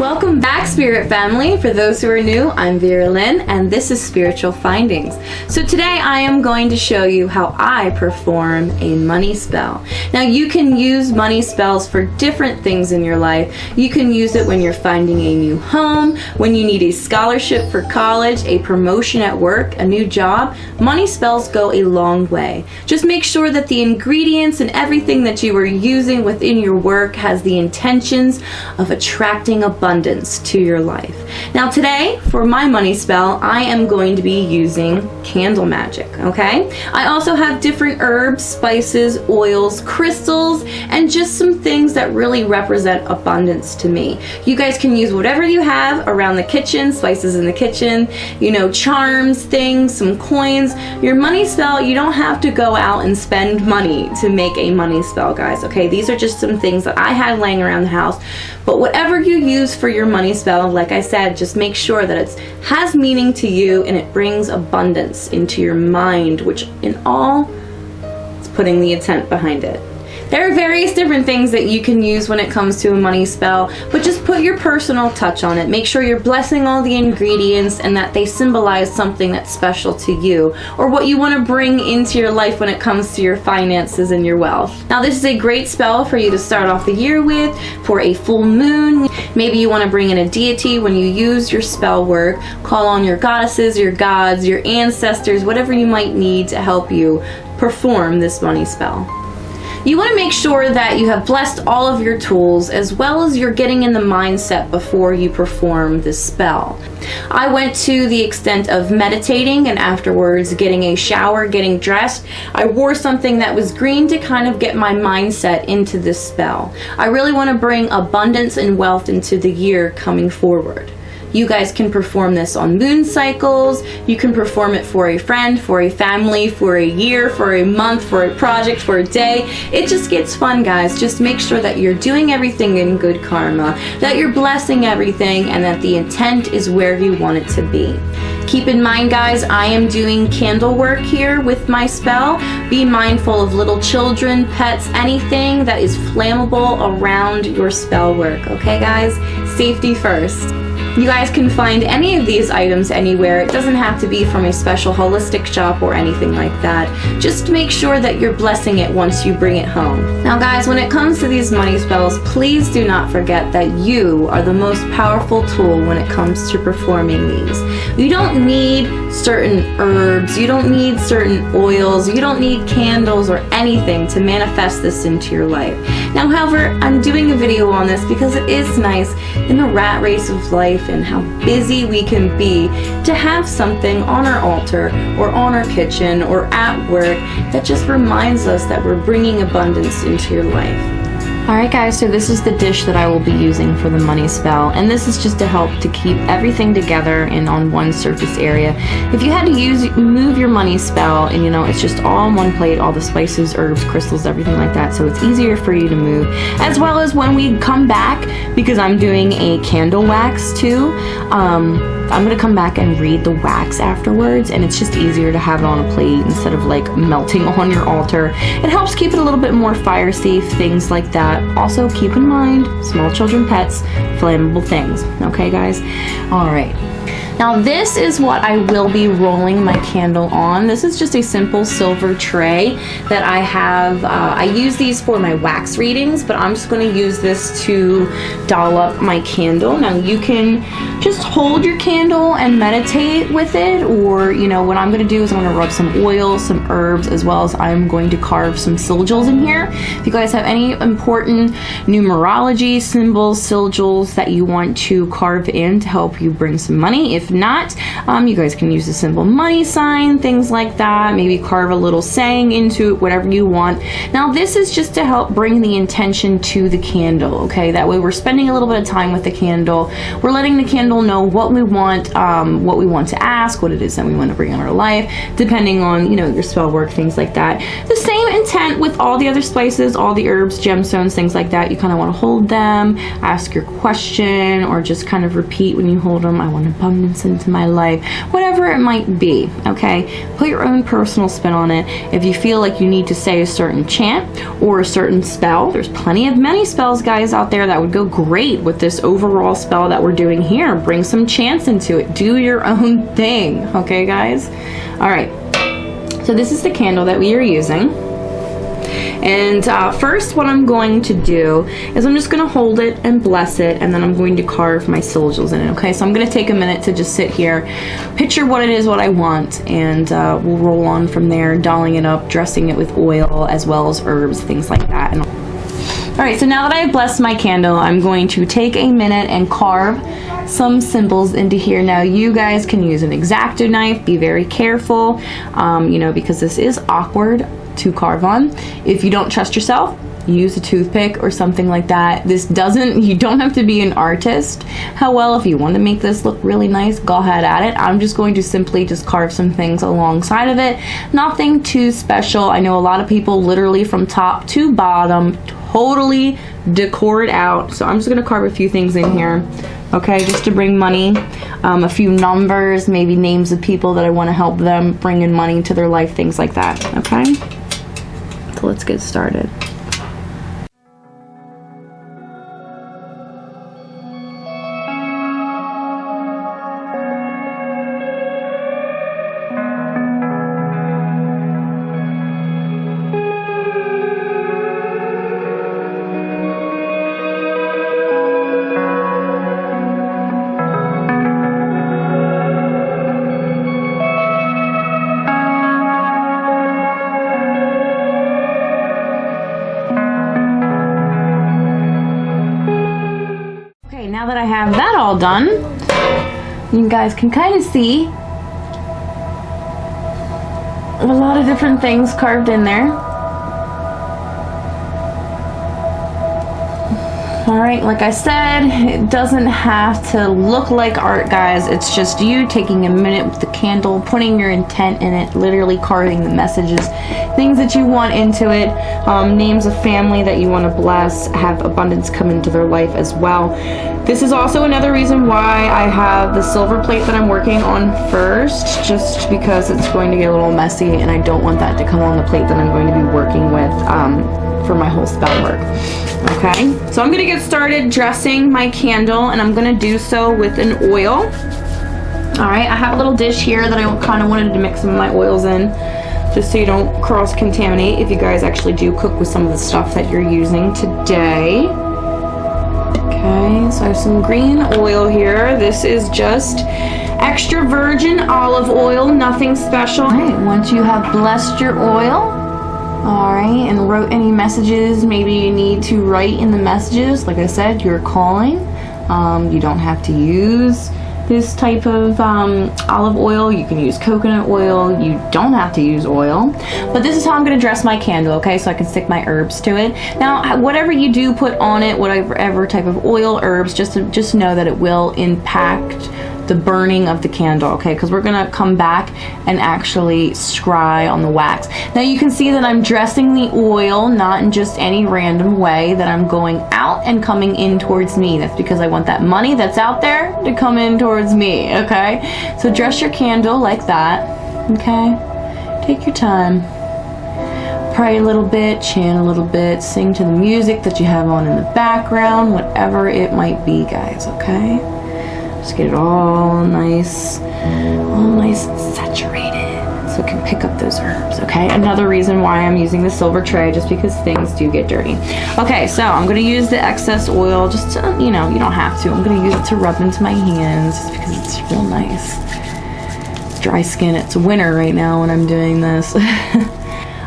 Welcome back, Spirit Family. For those who are new, I'm Vera Lynn, and this is Spiritual Findings. So today I am going to show you how I perform a money spell. Now you can use money spells for different things in your life. You can use it when you're finding a new home, when you need a scholarship for college, a promotion at work, a new job. Money spells go a long way. Just make sure that the ingredients and everything that you are using within your work has the intentions of attracting abundance to your life. Now today, for my money spell, I am going to be using candle magic, okay? I also have different herbs, spices, oils, crystals, and just some things that really represent abundance to me. You guys can use whatever you have around the kitchen, spices in the kitchen, you know, charms, things, some coins. Your money spell, you don't have to go out and spend money to make a money spell, guys, okay? These are just some things that I had laying around the house. But whatever you use for your money spell, like I said, just make sure that it has meaning to you and it brings abundance into your mind, which in all, it's putting the intent behind it. There are various different things that you can use when it comes to a money spell, but just put your personal touch on it. Make sure you're blessing all the ingredients and that they symbolize something that's special to you or what you want to bring into your life when it comes to your finances and your wealth. Now, this is a great spell for you to start off the year with, for a full moon. Maybe you want to bring in a deity when you use your spell work. Call on your goddesses, your gods, your ancestors, whatever you might need to help you perform this money spell. You want to make sure that you have blessed all of your tools as well as you're getting in the mindset before you perform this spell. I went to the extent of meditating and afterwards getting a shower, getting dressed. I wore something that was green to kind of get my mindset into this spell. I really want to bring abundance and wealth into the year coming forward. You guys can perform this on moon cycles. You can perform it for a friend, for a family, for a year, for a month, for a project, for a day. It just gets fun, guys. Just make sure that you're doing everything in good karma, that you're blessing everything, and that the intent is where you want it to be. Keep in mind, guys, I am doing candle work here with my spell. Be mindful of little children, pets, anything that is flammable around your spell work. Okay, guys? Safety first. You guys can find any of these items anywhere. It doesn't have to be from a special holistic shop or anything like that. Just make sure that you're blessing it once you bring it home. Now guys, when it comes to these money spells, please do not forget that you are the most powerful tool when it comes to performing these. You don't need certain herbs, you don't need certain oils, you don't need candles or anything to manifest this into your life. Now, however, I'm doing a video on this because it is nice in the rat race of life and how busy we can be to have something on our altar or on our kitchen or at work that just reminds us that we're bringing abundance into your life. Alright guys, so this is the dish that I will be using for the money spell, and this is just to help to keep everything together and on one surface area. If you had to move your money spell and you know it's just all on one plate, all the spices, herbs, crystals, everything like that, so it's easier for you to move. As well as when we come back, because I'm doing a candle wax too, I'm going to come back and read the wax afterwards, and it's just easier to have it on a plate instead of like melting on your altar. It helps keep it a little bit more fire safe, things like that. Also keep in mind, small children, pets, flammable things. Okay guys? Alright. Now this is what I will be rolling my candle on. This is just a simple silver tray that I have. I use these for my wax readings, but I'm just going to use this to doll up my candle. Now you can just hold your candle and meditate with it, or you know what I'm going to do is I'm going to rub some oil, some herbs, as well as I'm going to carve some sigils in here. If you guys have any important numerology symbols, sigils that you want to carve in to help you bring some money, if not, you guys can use a simple money sign, things like that. Maybe carve a little saying into it, whatever you want. Now this is just to help bring the intention to the candle, okay? That way we're spending a little bit of time with the candle. We're letting the candle know what we want to ask, what it is that we want to bring in our life, depending on, you know, your spell work, things like that. The same content with all the other spices, all the herbs, gemstones, things like that, you kind of want to hold them, ask your question, or just kind of repeat when you hold them, I want abundance into my life, whatever it might be, okay? Put your own personal spin on it. If you feel like you need to say a certain chant or a certain spell, there's plenty of many spells, guys, out there that would go great with this overall spell that we're doing here. Bring some chants into it. Do your own thing, okay, guys? All right. So this is the candle that we are using. And first what I'm going to do is I'm just going to hold it and bless it, and then I'm going to carve my sigils in it, okay? So I'm going to take a minute to just sit here, picture what it is what I want, and we'll roll on from there, dolling it up, dressing it with oil as well as herbs, things like that. And all right, so now that I've blessed my candle, I'm going to take a minute and carve some symbols into here. Now you guys can use an X-Acto knife, be very careful, you know, because this is awkward to carve on. If you don't trust yourself, use a toothpick or something like that. You don't have to be an artist. If you want to make this look really nice, go ahead at it. I'm just going to simply just carve some things alongside of it. Nothing too special. I know a lot of people literally from top to bottom totally decor it out. So I'm just going to carve a few things in here. Okay, just to bring money, a few numbers, maybe names of people that I want to help them bring in money to their life, things like that, okay? So let's get started. Now that I have that all done, you guys can kind of see a lot of different things carved in there. Alright, like I said, it doesn't have to look like art, guys. It's just you taking a minute with the candle, putting your intent in it, literally carving the messages, things that you want into it, names of family that you want to bless, have abundance come into their life as well. This is also another reason why I have the silver plate that I'm working on first, just because it's going to get a little messy and I don't want that to come on the plate that I'm going to be working with for my whole spell work. Okay, so I'm going to get started dressing my candle, and I'm going to do so with an oil. Alright, I have a little dish here that I kind of wanted to mix some of my oils in, just so you don't cross-contaminate if you guys actually do cook with some of the stuff that you're using today. Okay, so I have some green oil here. This is just extra virgin olive oil, nothing special. Alright, once you have blessed your oil, alright, and wrote any messages maybe you need to write in the messages, like I said, you're calling. You don't have to use this type of olive oil. You can use coconut oil. You don't have to use oil. But this is how I'm going to dress my candle, okay? So I can stick my herbs to it. Now, whatever you do put on it, whatever type of oil, herbs, just know that it will impact the burning of the candle, okay? Because we're gonna come back and actually scry on the wax. Now you can see that I'm dressing the oil not in just any random way, that I'm going out and coming in towards me. That's because I want that money that's out there to come in towards me, okay? So dress your candle like that, okay? Take your time. Pray a little bit, chant a little bit, sing to the music that you have on in the background, whatever it might be, guys, okay? Just get it all nice and saturated so it can pick up those herbs, okay? Another reason why I'm using the silver tray, just because things do get dirty. Okay, so I'm going to use the excess oil just to, you know, you don't have to. I'm going to use it to rub into my hands just because it's real nice. Dry skin, it's winter right now when I'm doing this.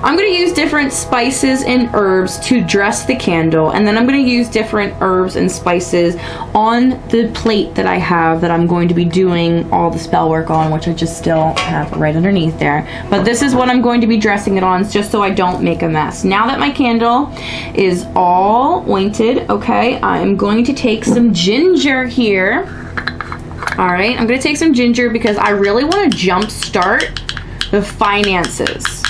I'm going to use different spices and herbs to dress the candle, and then I'm going to use different herbs and spices on the plate that I have that I'm going to be doing all the spell work on, which I just still have right underneath there. But this is what I'm going to be dressing it on, just so I don't make a mess. Now that my candle is all ointed, okay, I'm going to take some ginger here. Alright, I'm going to take some ginger because I really want to jumpstart the finances.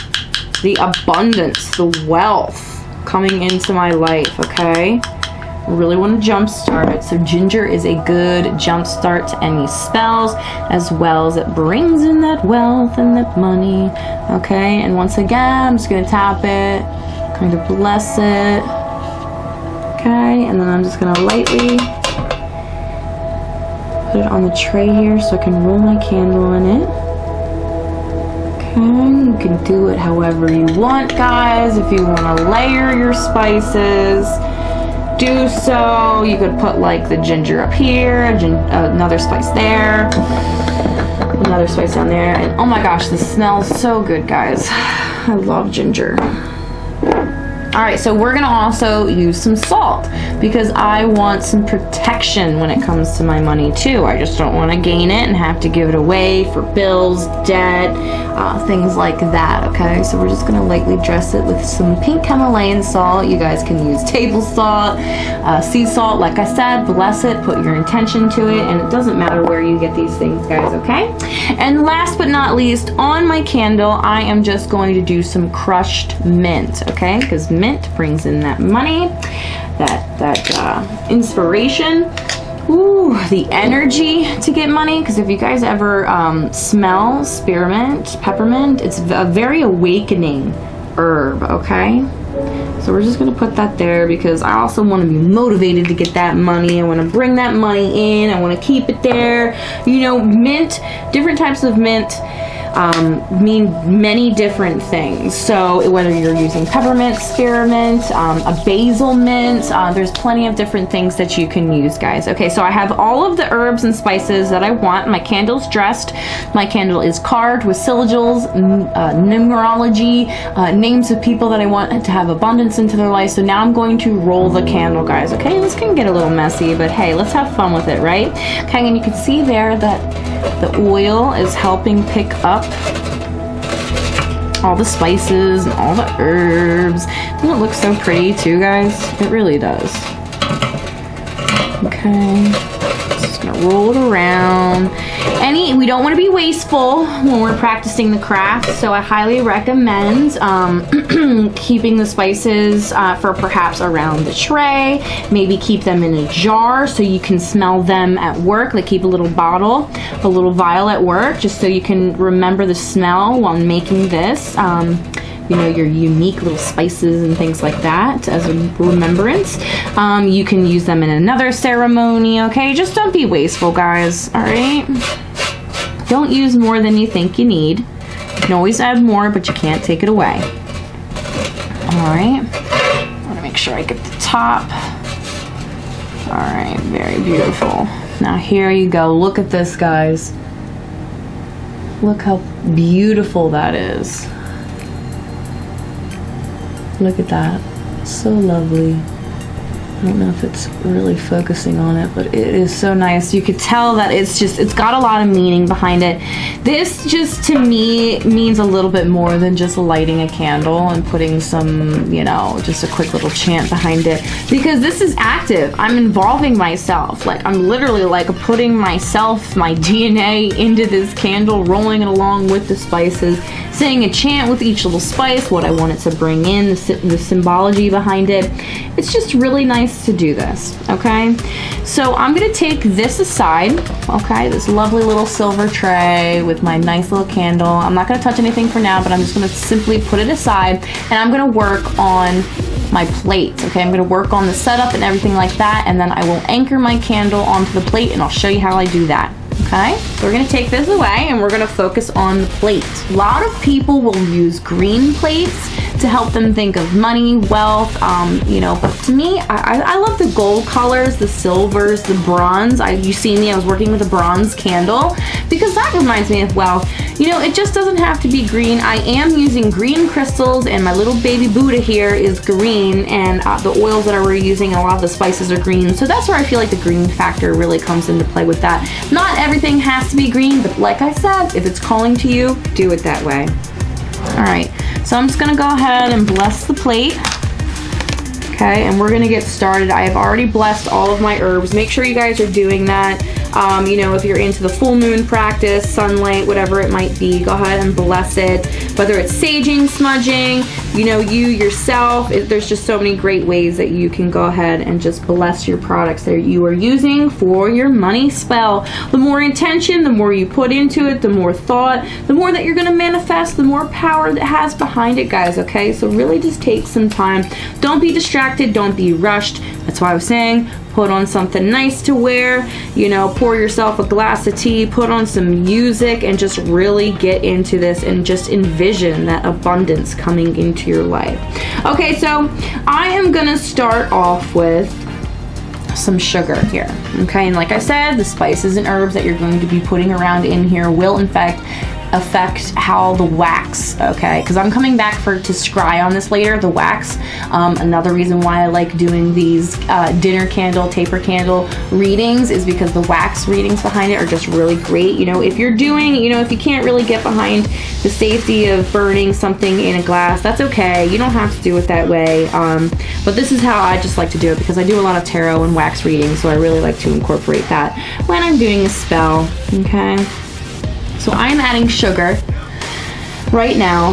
the abundance, the wealth coming into my life, okay? I really want to jumpstart it. So ginger is a good jumpstart to any spells, as well as it brings in that wealth and that money, okay? And once again, I'm just going to tap it, kind of bless it, okay? And then I'm just going to lightly put it on the tray here so I can roll my candle in it. Okay, you can do it however you want, guys. If you want to layer your spices, do so. You could put like the ginger up here, another spice there, another spice down there, and oh my gosh, this smells so good, guys. I love ginger. All right, so we're gonna also use some salt because I want some protection when it comes to my money too. I just don't want to gain it and have to give it away for bills, debt, things like that, okay? So we're just gonna lightly dress it with some pink Himalayan salt. You guys can use table salt, sea salt, like I said, bless it, put your intention to it, and it doesn't matter where you get these things, guys, okay? And last but not least, on my candle, I am just going to do some crushed mint, okay? Because mint brings in that money, that inspiration, ooh, the energy to get money. Because if you guys ever smell spearmint, peppermint, it's a very awakening herb, okay? So we're just gonna put that there because I also want to be motivated to get that money. I want to bring that money in. I want to keep it there. You know, mint, different types of mint mean many different things. So whether you're using peppermint, spearmint, a basil mint, there's plenty of different things that you can use, guys. Okay, so I have all of the herbs and spices that I want. My candle's dressed. My candle is carved with sigils, numerology, names of people that I want to have abundance into their life. So now I'm going to roll the candle, guys. Okay, this can get a little messy, but hey, let's have fun with it, right? Okay, and you can see there that the oil is helping pick up all the spices and all the herbs. Doesn't it look so pretty too, guys? It really does. Okay, just gonna roll it around. We don't want to be wasteful when we're practicing the craft, so I highly recommend keeping the spices for perhaps around the tray. Maybe keep them in a jar so you can smell them at work. Like keep a little bottle, a little vial at work, just so you can remember the smell while making this. You know, your unique little spices and things like that as a remembrance. You can use them in another ceremony, okay? Just don't be wasteful, guys, all right? Don't use more than you think you need. You can always add more, but you can't take it away. All right, I wanna make sure I get the top. All right, very beautiful. Now here you go, look at this, guys. Look how beautiful that is. Look at that, so lovely. I don't know if it's really focusing on it, but it is so nice. You could tell that it's got a lot of meaning behind it. This just, to me, means a little bit more than just lighting a candle and putting some, you know, just a quick little chant behind it. Because this is active. I'm involving myself. Like, I'm literally like putting myself, my DNA into this candle, rolling it along with the spices, saying a chant with each little spice, what I want it to bring in, the symbology behind it. It's just really nice to do this, okay? So I'm gonna take this aside, okay? This lovely little silver tray with my nice little candle. I'm not gonna touch anything for now, but I'm just gonna simply put it aside, and I'm gonna work on my plate, okay? I'm gonna work on the setup and everything like that, and then I will anchor my candle onto the plate, and I'll show you how I do that. Okay, so we're gonna take this away and we're gonna focus on the plate. A lot of people will use green plates to help them think of money, wealth, you know, but to me, I love the gold colors, the silvers, the bronze. You see me, I was working with a bronze candle because that reminds me of wealth. You know, it just doesn't have to be green. I am using green crystals, and my little baby Buddha here is green, and the oils that we're using and a lot of the spices are green. So that's where I feel like the green factor really comes into play with that. Not everything has to be green, but like I said, if it's calling to you, do it that way. All right, so I'm just gonna go ahead and bless the plate. Okay, and we're gonna get started. I have already blessed all of my herbs. Make sure you guys are doing that. You know, if you're into the full moon practice, sunlight, whatever it might be, go ahead and bless it. Whether it's saging, smudging, you know, you yourself, there's just so many great ways that you can go ahead and just bless your products that you are using for your money spell. The more intention, the more you put into it, the more thought, the more that you're going to manifest, the more power that has behind it, guys, okay? So really just take some time. Don't be distracted. Don't be rushed. That's why I was saying, put on something nice to wear, you know, pour yourself a glass of tea, put on some music, and just really get into this and just envision that abundance coming into your life. Okay, so I am gonna start off with some sugar here, okay? And like I said, the spices and herbs that you're going to be putting around in here will in fact affect how the wax, okay, because I'm coming back to scry on this later, the wax. Another reason why I like doing these dinner candle, taper candle readings is because the wax readings behind it are just really great. You know, if you're doing, you know, if you can't really get behind the safety of burning something in a glass, that's okay. You don't have to do it that way. But this is how I just like to do it, because I do a lot of tarot and wax readings, so I really like to incorporate that when I'm doing a spell, okay? So I'm adding sugar right now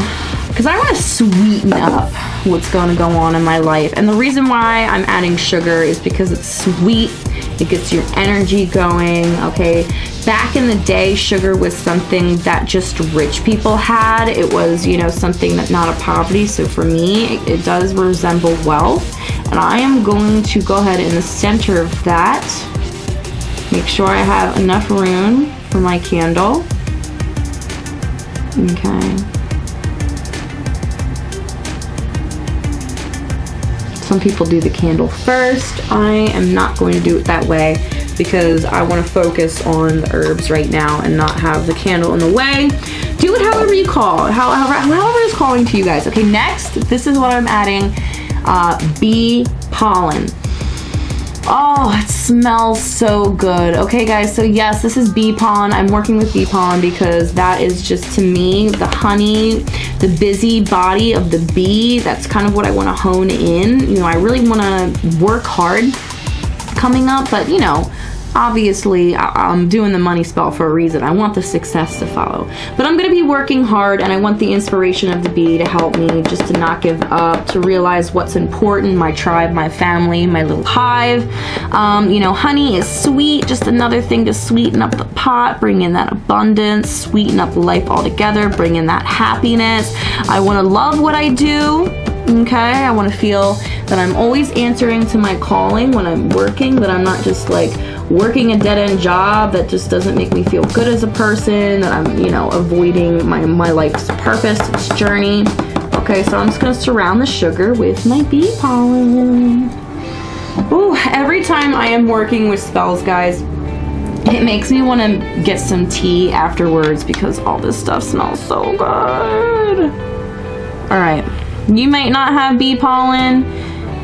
because I want to sweeten up what's going to go on in my life. And the reason why I'm adding sugar is because it's sweet. It gets your energy going, okay? Back in the day, sugar was something that just rich people had. It was, you know, something that not a poverty. So for me, it does resemble wealth. And I am going to go ahead in the center of that. Make sure I have enough room for my candle. Okay. Some people do the candle first. I am not going to do it that way because I want to focus on the herbs right now and not have the candle in the way. Do it however you call, however is calling to you guys. Okay, next, this is what I'm adding, bee pollen. Oh, it smells so good. Okay, guys, so yes, this is bee pollen. I'm working with bee pollen because that is just, to me, the honey, the busy body of the bee. That's kind of what I want to hone in. You know, I really want to work hard coming up, but, you know, obviously, I'm doing the money spell for a reason. I want the success to follow. But I'm going to be working hard, and I want the inspiration of the bee to help me just to not give up, to realize what's important, my tribe, my family, my little hive. You know, honey is sweet, just another thing to sweeten up the pot, bring in that abundance, sweeten up life altogether, bring in that happiness. I want to love what I do. Okay, I want to feel that I'm always answering to my calling when I'm working, that I'm not just like working a dead-end job that just doesn't make me feel good as a person, that I'm, you know, avoiding my life's purpose, its journey. Okay, so I'm just going to surround the sugar with my bee pollen. Ooh, every time I am working with spells, guys, it makes me want to get some tea afterwards because all this stuff smells so good. All right. You might not have bee pollen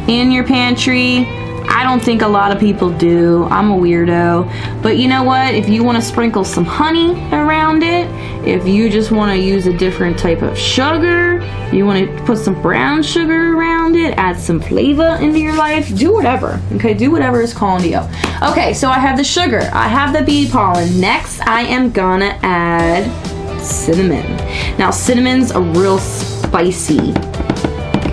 in your pantry. I don't think a lot of people do. I'm a weirdo. But you know what? If you want to sprinkle some honey around it, if you just want to use a different type of sugar, you want to put some brown sugar around it, add some flavor into your life, do whatever. Okay, do whatever is calling to you. Okay, so I have the sugar. I have the bee pollen. Next, I am gonna add cinnamon. Now, cinnamon's a real spicy.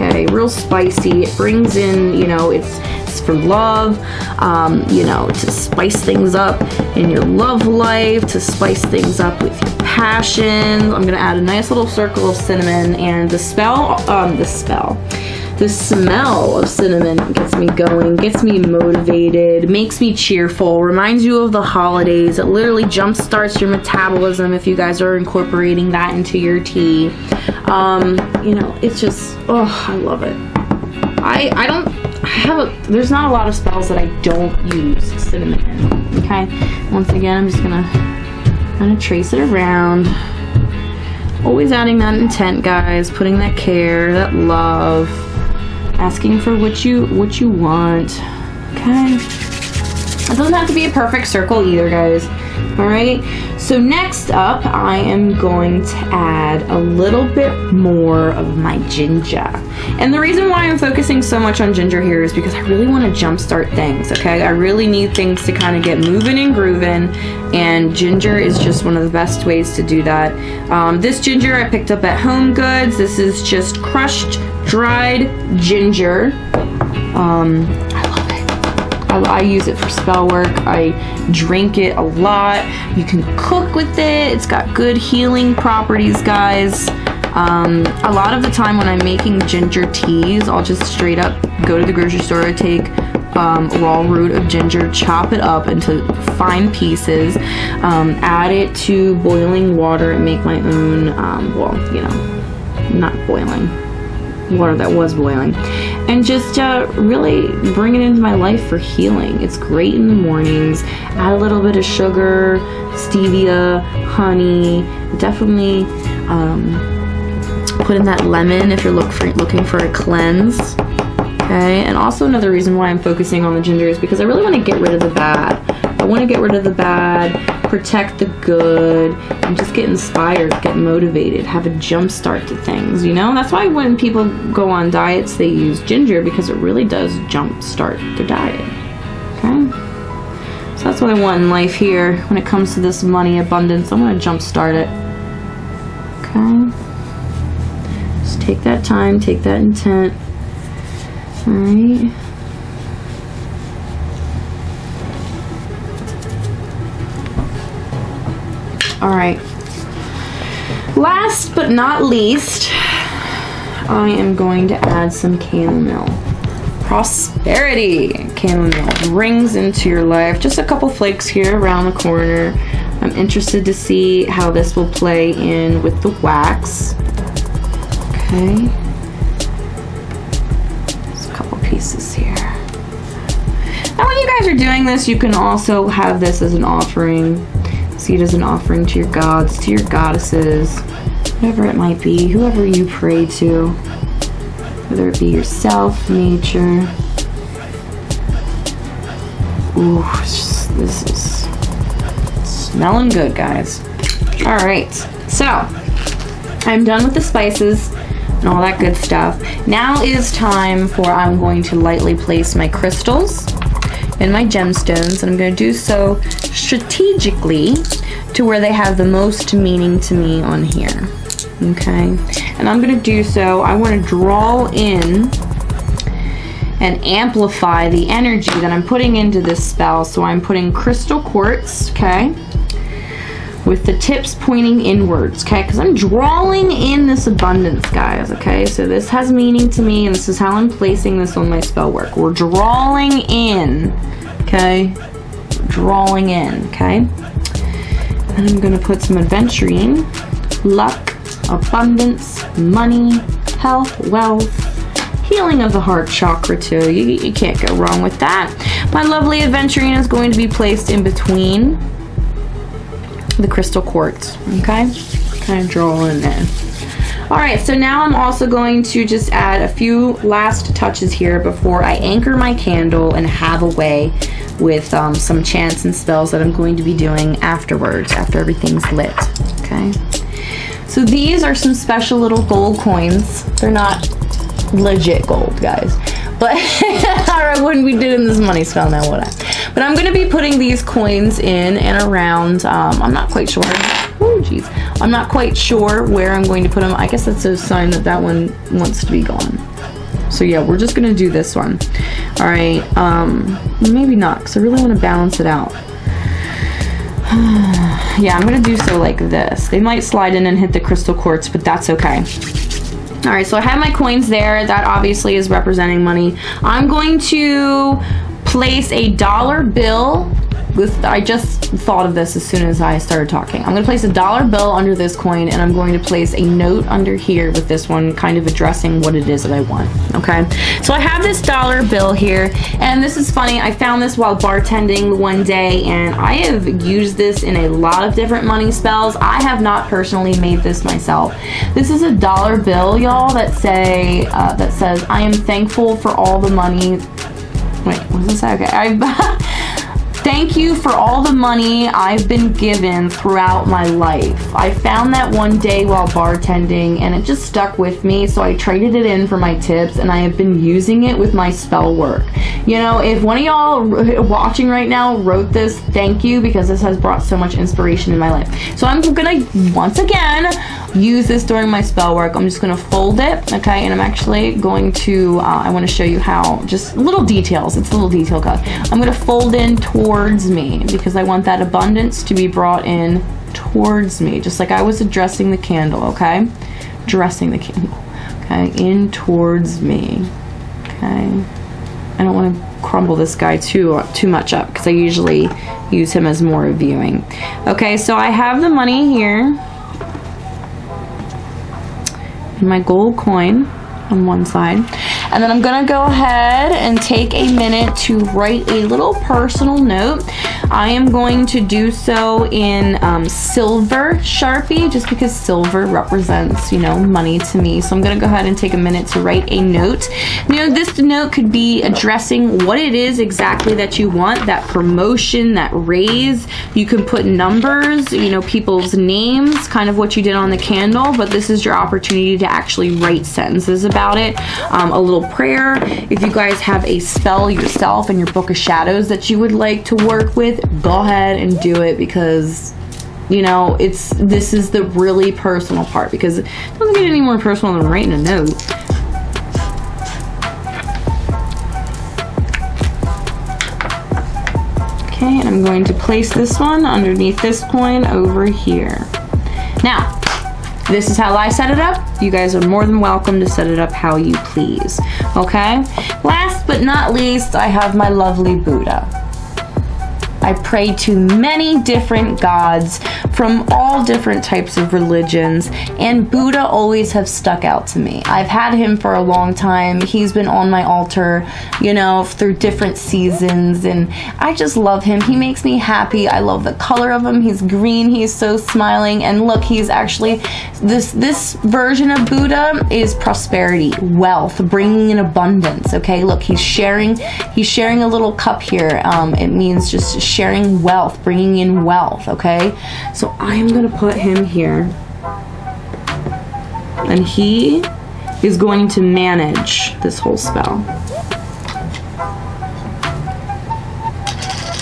Okay, real spicy. It brings in, you know, it's for love, you know, to spice things up in your love life, to spice things up with your passion. I'm gonna add a nice little circle of cinnamon, and the smell of cinnamon gets me going, gets me motivated, makes me cheerful, reminds you of the holidays. It literally jump starts your metabolism if you guys are incorporating that into your tea. You know, it's just, oh, I love it. There's not a lot of spells that I don't use cinnamon in, okay? Once again, I'm just gonna kind of trace it around. Always adding that intent, guys, putting that care, that love, asking for what you want, okay? It doesn't have to be a perfect circle either, guys. All right, so next up, I am going to add a little bit more of my ginger. And the reason why I'm focusing so much on ginger here is because I really want to jumpstart things, okay? I really need things to kind of get moving and grooving, and ginger is just one of the best ways to do that. This ginger I picked up at Home Goods. This is just crushed, dried ginger. I love it. I use it for spell work. I drink it a lot. You can cook with it. It's got good healing properties, guys. A lot of the time when I'm making ginger teas, I'll just straight up go to the grocery store, take raw root of ginger, chop it up into fine pieces, add it to boiling water and make my own, well, you know, not boiling, water that was boiling, and just really bring it into my life for healing. It's great in the mornings. Add a little bit of sugar, stevia, honey, definitely put in that lemon if you're looking for a cleanse. Okay, and also another reason why I'm focusing on the ginger is because I really want to get rid of the bad. I want to get rid of the bad, protect the good, and just get inspired, get motivated, have a jump start to things, you know? That's why when people go on diets, they use ginger, because it really does jump start their diet, okay? So that's what I want in life here when it comes to this money abundance. I want to jump start it, okay? Just take that time, take that intent. All right. All right. Last but not least, I am going to add some chamomile. Prosperity chamomile rings into your life. Just a couple flakes here around the corner. I'm interested to see how this will play in with the wax. Okay. Pieces here. Now when you guys are doing this, you can also have this as an offering. See it as an offering to your gods, to your goddesses, whatever it might be, whoever you pray to, whether it be yourself, nature. Ooh, this is smelling good, guys. All right, so I'm done with the spices and all that good stuff. Now is time for, I'm going to lightly place my crystals and my gemstones, and I'm going to do so strategically to where they have the most meaning to me on here, okay? And I'm going to do so, I want to draw in and amplify the energy that I'm putting into this spell. So I'm putting crystal quartz, okay, with the tips pointing inwards, okay? Because I'm drawing in this abundance, guys, okay? So this has meaning to me, and this is how I'm placing this on my spell work. We're drawing in, okay? Drawing in, okay? And I'm going to put some adventuring, luck, abundance, money, health, wealth, healing of the heart chakra too. You can't go wrong with that. My lovely adventuring is going to be placed in between the crystal quartz, okay? Kind of draw in there. All right, so now I'm also going to just add a few last touches here before I anchor my candle and have a way with some chants and spells that I'm going to be doing afterwards, after everything's lit, okay? So these are some special little gold coins. They're not legit gold, guys, but I wouldn't be doing this money spell now, would I? But I'm going to be putting these coins in and around, I'm not quite sure. Oh, geez. I'm not quite sure where I'm going to put them. I guess that's a sign that that one wants to be gone. So yeah, we're just going to do this one. All right. Maybe not, because I really want to balance it out. Yeah, I'm going to do so like this. They might slide in and hit the crystal quartz, but that's okay. All right, so I have my coins there. That obviously is representing money. I'm going to place a dollar bill with, I just thought of this as soon as I started talking. I'm going to place a dollar bill under this coin, and I'm going to place a note under here with this one, kind of addressing what it is that I want, okay? So I have this dollar bill here, and this is funny. I found this while bartending one day, and I have used this in a lot of different money spells. I have not personally made this myself. This is a dollar bill, y'all, that says, I am thankful for all the money. Wait, what does it say? Okay, Thank you for all the money I've been given throughout my life. I found that one day while bartending and it just stuck with me, so I traded it in for my tips and I have been using it with my spell work. You know, if one of y'all watching right now wrote this, thank you, because this has brought so much inspiration in my life. So I'm gonna, once again, use this during my spell work. I'm just gonna fold it, okay, and I'm actually going to, I wanna show you how, just little details, it's a little detail card. I'm gonna fold in towards me because I want that abundance to be brought in towards me, just like I was addressing the candle, okay? Dressing the candle, okay, in towards me, okay? I don't want to crumble this guy too much up because I usually use him as more viewing. Okay, so I have the money here and my gold coin on one side, and then I'm gonna go ahead and take a minute to write a little personal note. I am going to do so in silver Sharpie, just because silver represents, you know, money to me. So I'm gonna go ahead and take a minute to write a note. You know, this note could be addressing what it is exactly that you want, that promotion, that raise. You can put numbers, you know, people's names, kind of what you did on the candle, but this is your opportunity to actually write sentences about it. A little prayer. If you guys have a spell yourself in your Book of Shadows that you would like to work with, go ahead and do it, because you know, this is the really personal part, because it doesn't get any more personal than writing a note. Okay, and I'm going to place this one underneath this coin over here. Now, this is how I set it up. You guys are more than welcome to set it up how you please, okay? Last but not least, I have my lovely Buddha. I pray to many different gods from all different types of religions, and Buddha always have stuck out to me. I've had him for a long time. He's been on my altar, you know, through different seasons, and I just love him. He makes me happy. I love the color of him. He's green. He's so smiling, and look, he's actually, this version of Buddha is prosperity, wealth, bringing in abundance, okay? Look, he's sharing a little cup here. It means just sharing wealth, bringing in wealth, okay? So I'm gonna put him here, and he is going to manage this whole spell.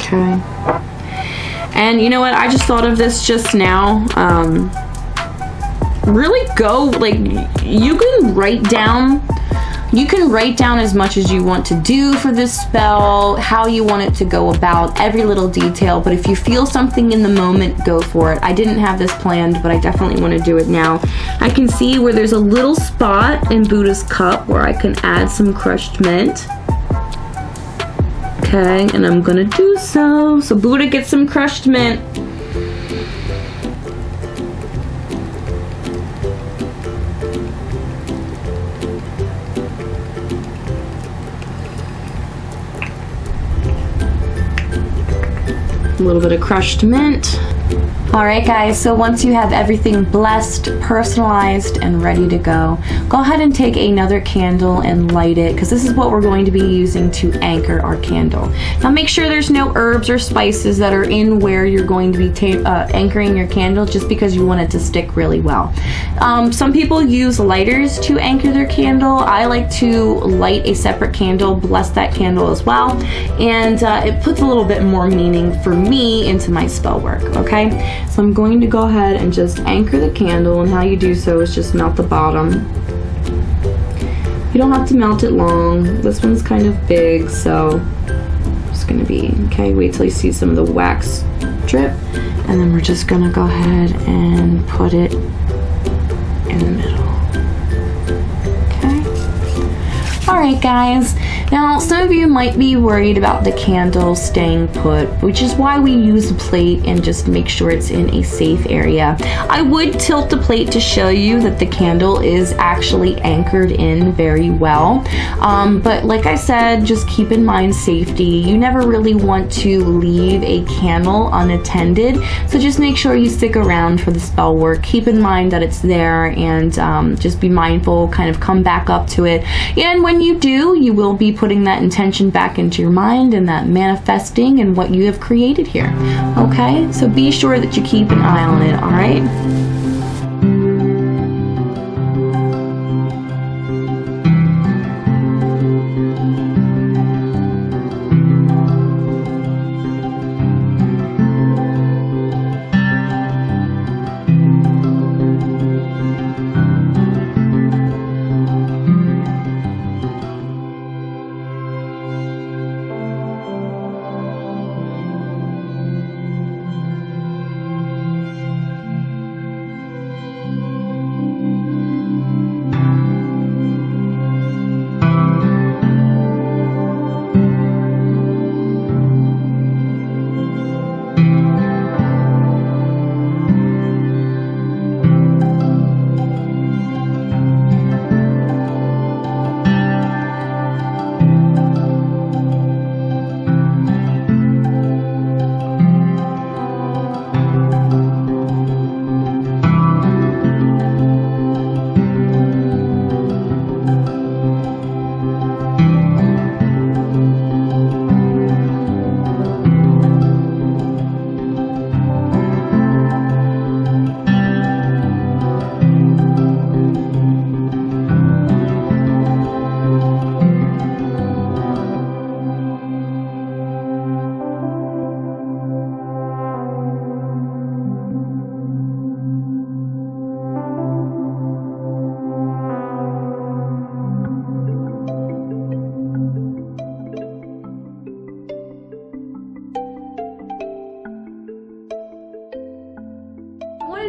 Okay. And you know what? I just thought of this just now. Really go, like, you can write down as much as you want to do for this spell, how you want it to go about, every little detail, but if you feel something in the moment, go for it. I didn't have this planned, but I definitely want to do it now. I can see where there's a little spot in Buddha's cup where I can add some crushed mint. Okay, and I'm gonna do so. So Buddha gets some crushed mint. A little bit of crushed mint. Alright guys, so once you have everything blessed, personalized, and ready to go ahead and take another candle and light it, because this is what we're going to be using to anchor our candle. Now make sure there's no herbs or spices that are in where you're going to be anchoring your candle, just because you want it to stick really well. Some people use lighters to anchor their candle. I like to light a separate candle, bless that candle as well, and it puts a little bit more meaning for me into my spell work, okay? So I'm going to go ahead and just anchor the candle, and how you do so is just melt the bottom. You don't have to melt it long. This one's kind of big, so it's gonna be, okay, wait till you see some of the wax drip, and then we're just gonna go ahead and put it in the middle. Okay. Alright guys, now some of you might be worried about the candle staying put, which is why we use a plate and just make sure it's in a safe area. I would tilt the plate to show you that the candle is actually anchored in very well, but like I said, just keep in mind safety. You never really want to leave a candle unattended, so just make sure you stick around for the spell work. Keep in mind that it's there, and just be mindful, kind of come back up to it, and when you do, you will be putting that intention back into your mind and that manifesting and what you have created here. Okay, so be sure that you keep an eye on it, all right?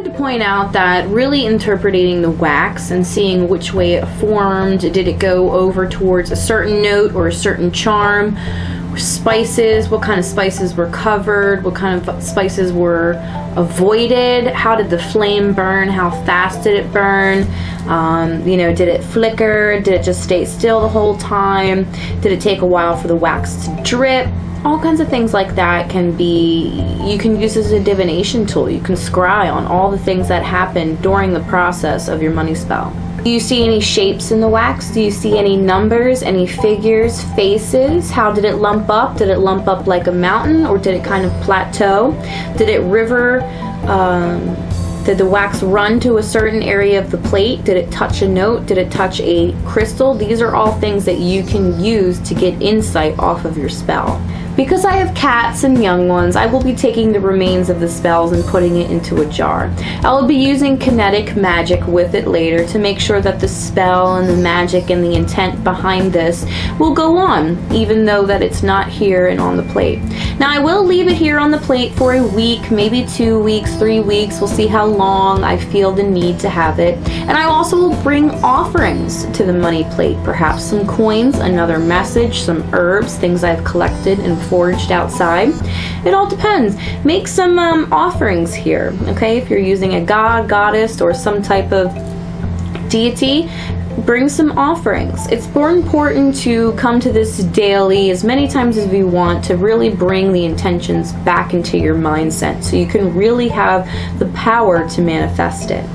To point out that really interpreting the wax and seeing which way it formed, did it go over towards a certain note or a certain charm, spices, what kind of spices were covered, what kind of spices were avoided, how did the flame burn, how fast did it burn, did it flicker, did it just stay still the whole time, did it take a while for the wax to drip. All kinds of things like that you can use as a divination tool. You can scry on all the things that happen during the process of your money spell. Do you see any shapes in the wax? Do you see any numbers, any figures, faces? How did it lump up? Did it lump up like a mountain, or did it kind of plateau? Did it river? Did the wax run to a certain area of the plate? Did it touch a note? Did it touch a crystal? These are all things that you can use to get insight off of your spell. Because I have cats and young ones, I will be taking the remains of the spells and putting it into a jar. I will be using kinetic magic with it later to make sure that the spell and the magic and the intent behind this will go on, even though that it's not here and on the plate. Now I will leave it here on the plate for a week, maybe 2 weeks, 3 weeks. We'll see how long I feel the need to have it. And I also will bring offerings to the money plate, perhaps some coins, another message, some herbs, things I've collected and foraged outside. It all depends. Make some offerings here, okay? If you're using a god, goddess, or some type of deity, bring some offerings. It's more important to come to this daily, as many times as we want, to really bring the intentions back into your mindset so you can really have the power to manifest it.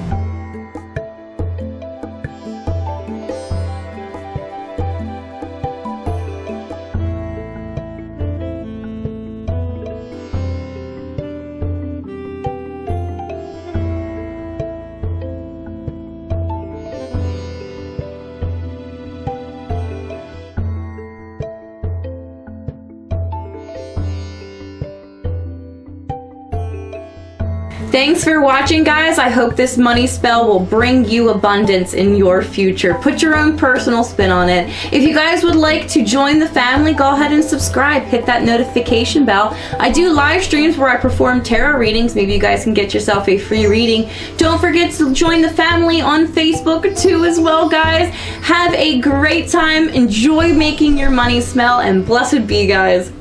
Thanks for watching, guys. I hope this money spell will bring you abundance in your future. Put your own personal spin on it. If you guys would like to join the family, go ahead and subscribe. Hit that notification bell. I do live streams where I perform tarot readings. Maybe you guys can get yourself a free reading. Don't forget to join the family on Facebook too as well, guys. Have a great time. Enjoy making your money smell, and blessed be, guys.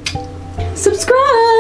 Subscribe!